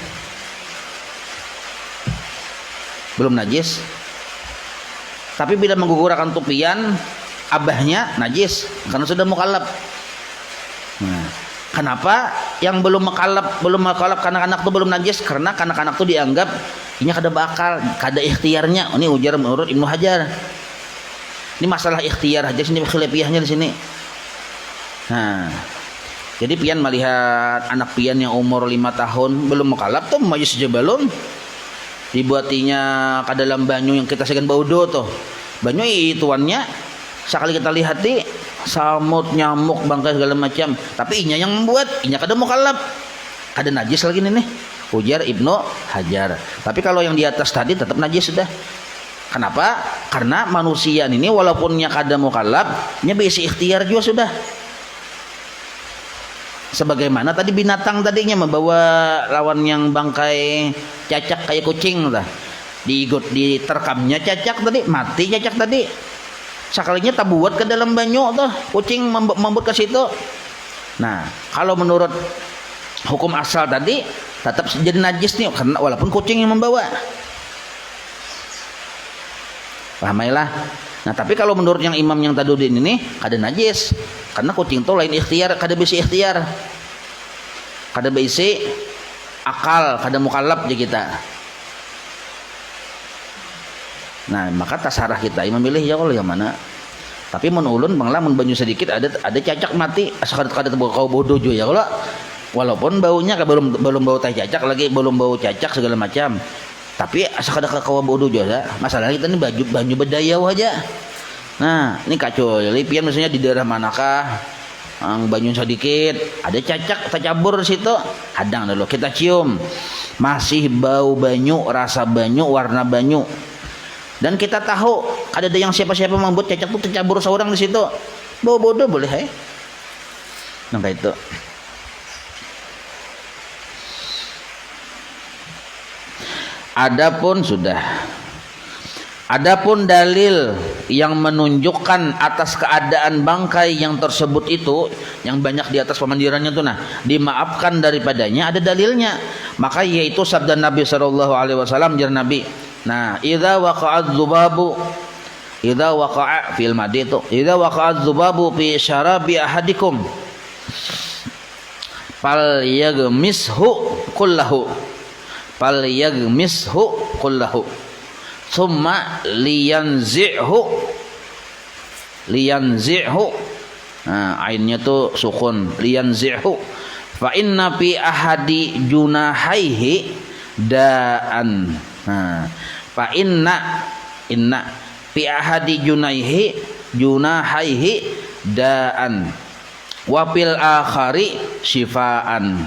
Belum najis. Tapi bila menggugurkan tupian, abahnya najis karena sudah mukallaf. Nah, kenapa yang belum mukallaf kanak-kanak itu belum najis? Karena kanak-kanak itu dianggap ini kada bakal, kada ikhtiarnya. Ini ujar menurut Ibnu Hajar. Ini masalah ikhtiar aja sini, khilafiyahnya di sini. Nah, jadi pian melihat anak pian yang umur 5 tahun belum mukallaf tuh majlis saja belum. Dibuatinya ke dalam banyu yang kita segan baudo tuh. Banyu ituannya sekali kita lihat di samut, nyamuk, bangkai segala macam. Tapi inya yang membuat, inya kada mukallaf. Kada najis lagi nih. Ujar Ibnu Hajar. Tapi kalau yang di atas tadi tetap najis sudah. Kenapa? Karena manusia ini walaupun nya kada mukallaf, nya bisa ikhtiar juga sudah. Sebagaimana tadi binatang tadinya membawa lawan yang bangkai cacak kayak kucing lah, diterkamnya cacak tadi, mati cacak tadi, sekalinya tak buat ke dalam banyu tuh kucing membuat ke situ. Nah, kalau menurut hukum asal tadi tetap jadi najis nih, karena walaupun kucing yang membawa. Pahamailah. Nah, tapi kalau menurut yang imam yang tadudin ini kada najis, karena kucing itu lain ikhtiar, kada bisa ikhtiar, kada bisa akal, kada mukallaf je kita. Nah, maka tasarah kita imam milih ya kalau yang mana. Tapi mun ulun bangla mun banyu sedikit ada cacak mati, asal kada kau bodoh jo ya kalau. Walaupun baunya belum bau teh cacak lagi, belum bau cacak segala macam. Tapi asal kada kau bodoh jo ya. Masalahnya kita ini banyu bedayau aja. Nah, ini kacau. Lipian misalnya di daerah manakah banyu sedikit, ada cacak tercabur di situ, hadang dulu kita cium. Masih bau banyu, rasa banyu, warna banyu. Dan kita tahu ada yang siapa-siapa membuat cacak itu tercabur seorang di situ. Bau bodoh boleh Nah, kayak itu. Adapun dalil yang menunjukkan atas keadaan bangkai yang tersebut itu, yang banyak di atas pemandirannya tuh, nah dimaafkan daripadanya, ada dalilnya. Maka yaitu sabda Nabi sallallahu alaihi wasallam, jar Nabi. Nah, idza waqa'adz dzubabu fi syarabi ahadikum fal yaghmishu kullahu summa liyanzi'hu Ainnya tuh sukun, liyanzi'hu. Fa inna fi ahadi junahaihi da'an. Fa inna fi ahadi junahaihi da'an wa fil akhari shifaan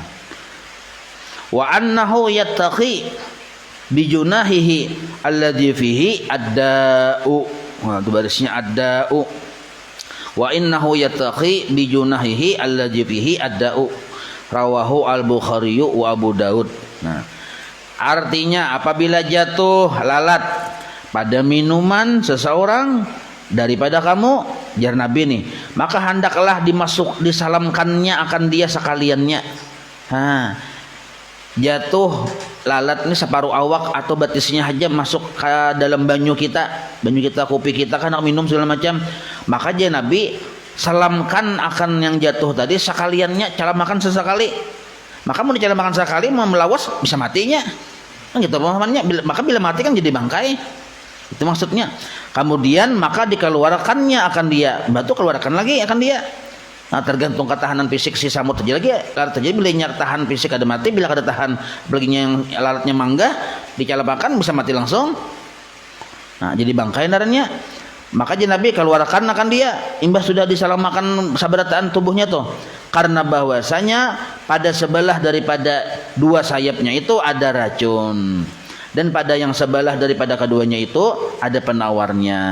wa annahu yattaqi bi junahihi alladhi fihi ad-da'u. Itu barisnya ad-da'u. Wa innahu yattaqi bi junahihi alladhi fihi ad-da'u. Rawahu al-Bukhari wa Abu Daud. Nah, artinya apabila jatuh lalat pada minuman seseorang daripada kamu, jar Nabi nih, maka hendaklah disalamkannya akan dia sekaliannya. Jatuh lalat ini separuh awak atau batisnya aja masuk ke dalam banyu kita, kopi kita kan minum segala macam, maka jar Nabi, salamkan akan yang jatuh tadi sekaliannya, calamakan sesekali. Maka mau dicalamakan sekali, mau melawas bisa matinya. Kan gitu pemahamannya. Maka bila mati kan jadi bangkai. Itu maksudnya. Kemudian maka dikeluarkannya akan dia. Batu keluarkan lagi akan dia. Nah, tergantung ketahanan fisik si samut terjadi lagi. Lalat terjadi bila nyar tahan fisik ada mati, bila ada tahan baginya yang lalatnya manggah, dicalamakan bisa mati langsung. Nah, jadi bangkai darahnya. Maka Nabi keluarkan akan dia imbas sudah disalamakan sabarataan tubuhnya tuh, karena bahwasanya pada sebelah daripada dua sayapnya itu ada racun dan pada yang sebelah daripada keduanya itu ada penawarnya.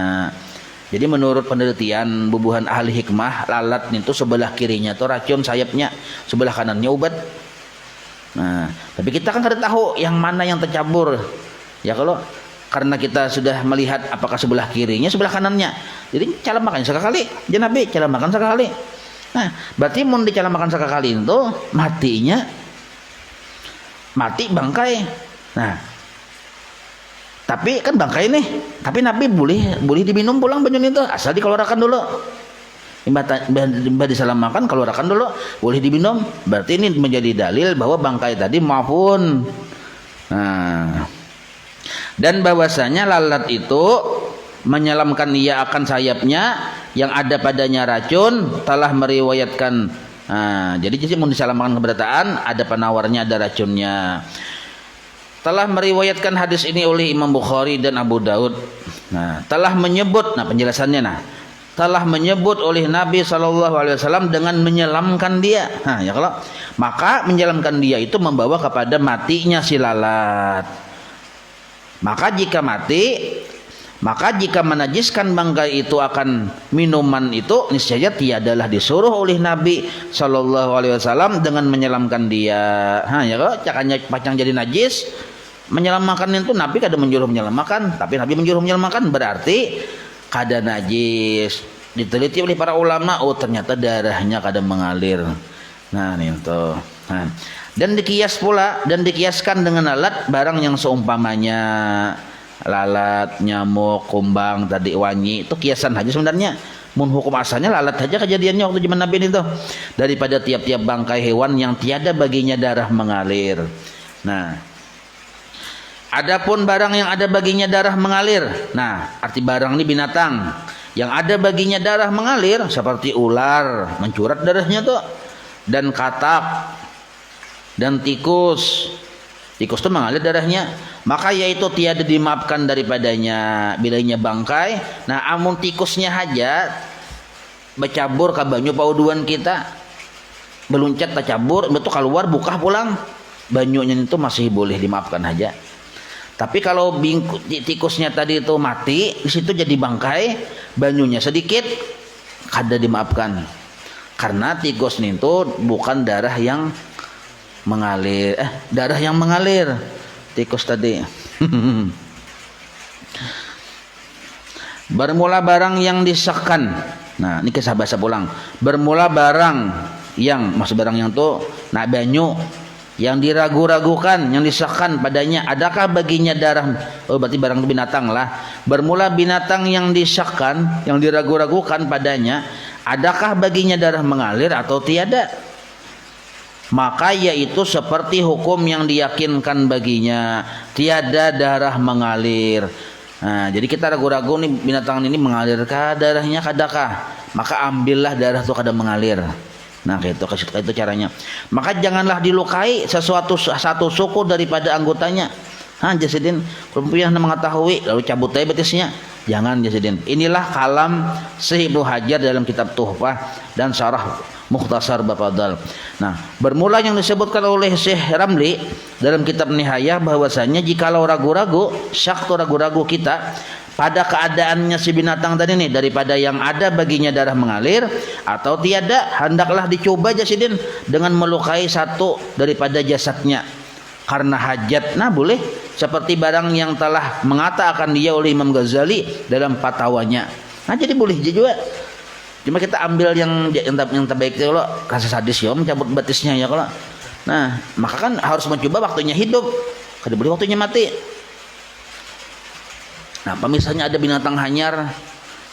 Jadi menurut penelitian bubuhan ahli hikmah, lalat itu sebelah kirinya tuh racun sayapnya, sebelah kanannya obat. Nah, tapi kita kan kada tahu yang mana yang tercampur. Ya kalau karena kita sudah melihat apakah sebelah kirinya, sebelah kanannya. Jadi calamakan sekali, jangan Nabi calamakan sekali. Nah, berarti mau dicalamakan sekali itu mati bangkai. Nah, tapi kan bangkai nih, tapi Nabi boleh diminum pulang banyu itu, asal dikeluarkan dulu. Imbah disalamakan, keluarkan dulu, boleh diminum. Berarti ini menjadi dalil bahwa bangkai tadi maafun. Nah, dan bahwasanya lalat itu menyelamkan ia akan sayapnya yang ada padanya racun, telah meriwayatkan. Jadi mau disalamkan keberatan, ada penawarnya, ada racunnya. Telah meriwayatkan hadis ini oleh Imam Bukhari dan Abu Daud. Nah, telah menyebut, penjelasannya telah menyebut oleh Nabi SAW dengan menyelamkan dia. Ya kalau maka menyelamkan dia itu membawa kepada matinya si lalat. Maka jika menajiskan bangkai itu akan minuman itu, niscaya tiadalah disuruh oleh Nabi SAW dengan menyelamkan dia. Ya kalau cakanya pacang jadi najis, menyelamatkan itu Nabi kada menyuruh menyelamatkan, tapi Nabi menyuruh menyelamatkan, berarti kada najis. Diteliti oleh para ulama, oh ternyata darahnya kada mengalir. Nah ini tuh. Dan dikiaskan dengan lalat barang yang seumpamanya lalat, nyamuk, kumbang, tadi wangi, itu kiasan aja sebenarnya. Mun hukum asalnya lalat aja kejadiannya waktu zaman Nabi itu, daripada tiap-tiap bangkai hewan yang tiada baginya darah mengalir. Nah, adapun barang yang ada baginya darah mengalir, nah arti barang ini binatang yang ada baginya darah mengalir seperti ular mencurat darahnya tuh, dan katak dan tikus itu mengalir darahnya, maka yaitu tiada dimaafkan daripadanya bilanya bangkai. Nah, amun tikusnya aja bercabur ke banyu pauduan kita, beluncat tercabur, betul keluar buka pulang, banyunya itu masih boleh dimaafkan aja. Tapi kalau tikusnya tadi itu mati, di situ jadi bangkai, banyunya sedikit, kada dimaafkan, karena tikus itu bukan darah yang mengalir, darah yang mengalir tikus tadi. Bermula barang yang disahkan. Nah, ini kisah bahasa pulang. Bermula barang yang, maksud barang yang tuh banyu yang diragu-ragukan, yang disahkan padanya, adakah baginya darah? Oh, berarti barang binatang lah. Bermula binatang yang disahkan, yang diragu-ragukan padanya, adakah baginya darah mengalir atau tiada? Maka yaitu seperti hukum yang diyakinkan baginya, tiada darah mengalir. Nah, jadi kita ragu-ragu nih binatang ini mengalirkah darahnya kadakah? maka ambillah darah itu kada mengalir. Nah itu caranya. Maka janganlah dilukai satu suku daripada anggotanya. Jasidin perempuan mengetahui lalu cabut aja betisnya. Jangan Jasidin. Inilah kalam Syekh Ibnu Hajar dalam kitab Tuhfah dan Syarah Mukhtasar Bafadal. Nah, bermula yang disebutkan oleh Syekh Ramli dalam kitab Nihayah bahwasanya jikalau ragu-ragu, syak atau ragu-ragu kita pada keadaannya si binatang tadi nih, daripada yang ada baginya darah mengalir atau tiada, hendaklah dicoba Jasidin dengan melukai satu daripada jasadnya karena hajat. Nah boleh, seperti barang yang telah mengatakan dia oleh Imam Ghazali dalam fatwanya. Nah jadi boleh juga. Cuma kita ambil yang terbaik itu kalau kasus hadis ya, mencabut batisnya ya kalau. Nah maka kan harus mencoba waktunya hidup, kada boleh waktunya mati. Nah, misalnya ada binatang hanyar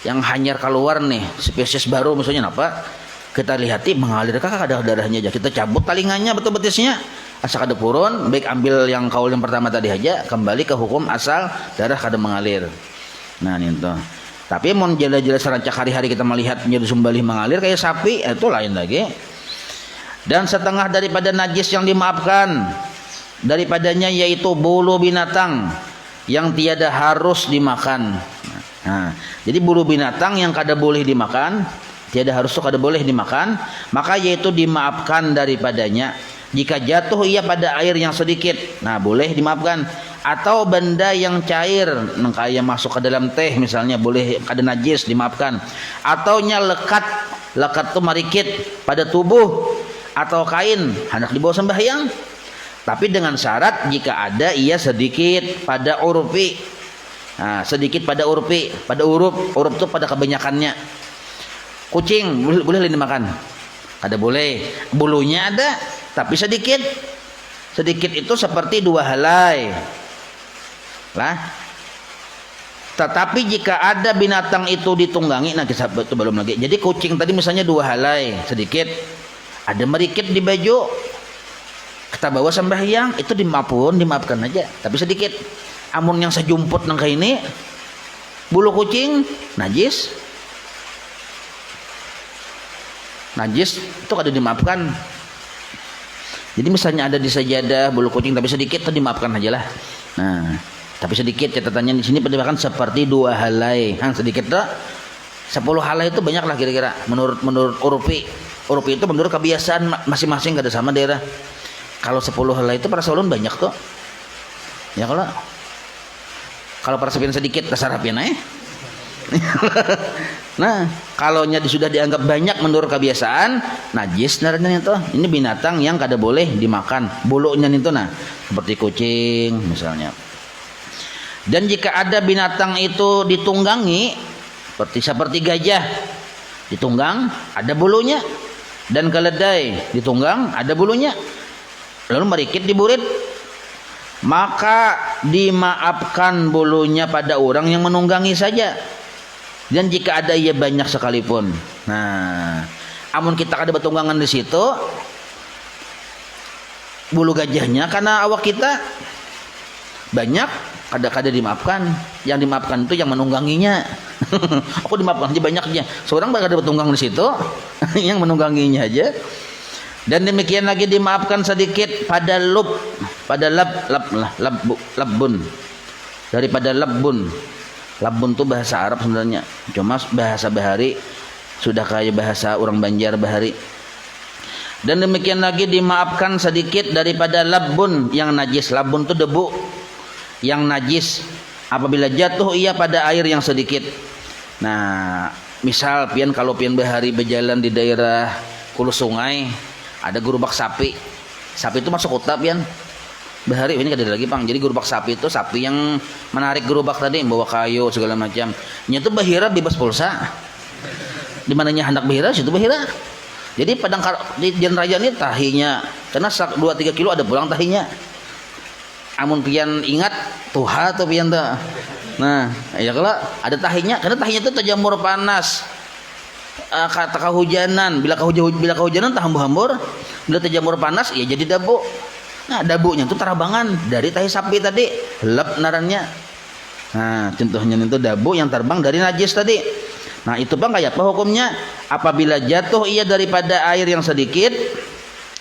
yang hanyar keluar nih, spesies baru misalnya apa? Kita lihati mengalir ada darahnya aja. Kita cabut talinganya betul betisnya. Asal kada purun, baik ambil yang kaul yang pertama tadi aja, kembali ke hukum asal darah kada mengalir. Nah, itu. Tapi mau jelas-jelas rancak hari-hari kita melihat menjadi sumbalih mengalir kayak sapi, itu lain lagi. Dan setengah daripada najis yang dimaafkan daripadanya yaitu bulu binatang yang tiada harus dimakan. Nah, jadi bulu binatang yang kada boleh dimakan, tiada harus kada boleh dimakan, maka yaitu dimaafkan daripadanya jika jatuh ia pada air yang sedikit. Nah, boleh dimaafkan. Atau benda yang cair, kayak masuk ke dalam teh misalnya, boleh kada najis dimaafkan. Atau nya lekat itu marikit pada tubuh atau kain, hendak dibawa sembahyang. Tapi dengan syarat jika ada ia sedikit pada urfi. Nah, sedikit pada urfi, pada urup itu pada kebanyakannya. Kucing boleh dimakan? Kada boleh. Bulunya ada, tapi sedikit. Sedikit itu seperti 2 helai. Lah. Tetapi jika ada binatang itu ditunggangi, nah kita itu belum lagi. Jadi kucing tadi misalnya 2 helai, sedikit. Ada merikit di baju. Kita bawa sembahyang itu dimaafkan aja, tapi sedikit. Amun yang sejumput nang kayak ini bulu kucing najis itu kada dimaafkan. Jadi misalnya ada di sajadah bulu kucing tapi sedikit, itu dimaafkan aja lah. Nah tapi sedikit, catatannya di sini pendidikan seperti 2 helai. Sedikit tuh 10 helai itu banyak lah kira-kira menurut urfi itu menurut kebiasaan masing-masing, kada sama daerah. Kalau 10 helai itu para ulun banyak tuh. Ya kalau para sapian sedikit dasar sapian Nah, kalau sudah dianggap banyak menurut kebiasaan, najis naranya itu. Ini binatang yang kada boleh dimakan. Bulunya itu seperti kucing misalnya. Dan jika ada binatang itu ditunggangi seperti gajah ditunggang ada bulunya, dan keledai ditunggang ada bulunya, lalu merikit diburit, maka dimaafkan bulunya pada orang yang menunggangi saja. Dan jika ada ia banyak sekalipun. Nah, amun kita ada betunggangan di situ, bulu gajahnya karena awak kita banyak, kada dimaafkan. Yang dimaafkan itu yang menungganginya. Aku dimaafkan aja banyaknya. Seorang ada betunggang di situ, yang menungganginya aja. Dan demikian lagi dimaafkan sedikit pada labbun daripada labbun. Labbun itu bahasa Arab sebenarnya, cuma bahasa Bahari sudah kayak bahasa orang Banjar Bahari. Dan demikian lagi dimaafkan sedikit daripada labbun yang najis. Labbun itu debu yang najis apabila jatuh ia pada air yang sedikit. Nah, misal kalau Bahari berjalan di daerah hulu sungai, ada gerobak sapi itu masuk kota Bahari ini kada lagi jadi gerobak sapi itu sapi yang menarik gerobak tadi bawa kayu segala macam. Itu bahira bebas pulsa. Di mananya hendak bahira situ bahira. Jadi padang di Jalan Raya ini tahinya karena 2-3 kilo ada pulang tahinya. Amun pian ingat tuha tuh pian tuh. Nah, ya kalau ada tahinya karena tahinya itu terjamur panas. Kata kehujanan, bila kehujanan tak hambur-hambur, bila terjamur panas ya jadi dabu. Nah, dabunya itu terbangan dari tahi sapi tadi, lep narannya. Nah, contohnya itu dabu yang terbang dari najis tadi. Nah itu bang kayak apa hukumnya? Apabila jatuh ia daripada air yang sedikit,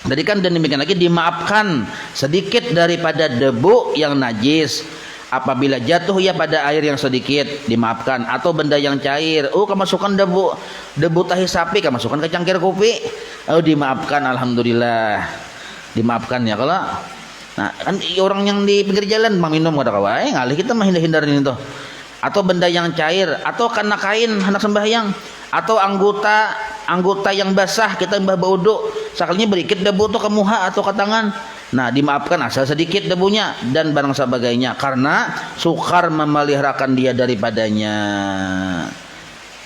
tadi kan dan demikian lagi dimaafkan sedikit daripada debu yang najis. Apabila jatuh ia pada air yang sedikit dimaafkan, atau benda yang cair, kemasukan debu tahi sapi, kemasukan ke cangkir kopi, dimaafkan, alhamdulillah dimaafkan ya. Kalau nah kan orang yang di pinggir jalan minum kada kawai ngalih kita mah hindarin itu, atau benda yang cair, atau karena kain hendak sembahyang, atau anggota yang basah kita mbah baudu sakalinya berikit debu tuh ke muha atau ke tangan. Nah dimaafkan asal sedikit debunya dan barang sebagainya, karena sukar memeliharakan dia daripadanya.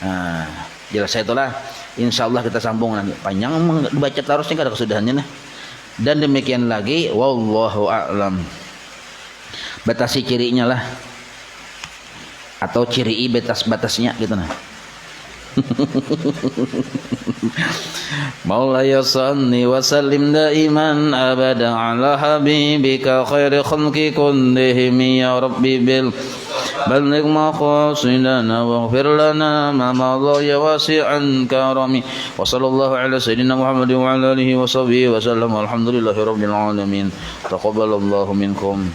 Nah jelas itulah, insyaallah kita sambung nanti, panjang baca terusnya kada kesudahannya nah. Dan demikian lagi, wallahu a'lam. Batasi cirinya lah, atau ciri batas-batasnya gitu nah. Maulaya salli wa sallim daiman abada ala habibika khairi khalqi kullihim ya rabbi bil balligh maqasidana waghfir lana ma madha ya wasi'an karami wa sallallahu ala sayyidina Muhammad wa ala alihi wa sahbihi wa sallam walhamdulillahi rabbil alamin taqabbalallahu minkum.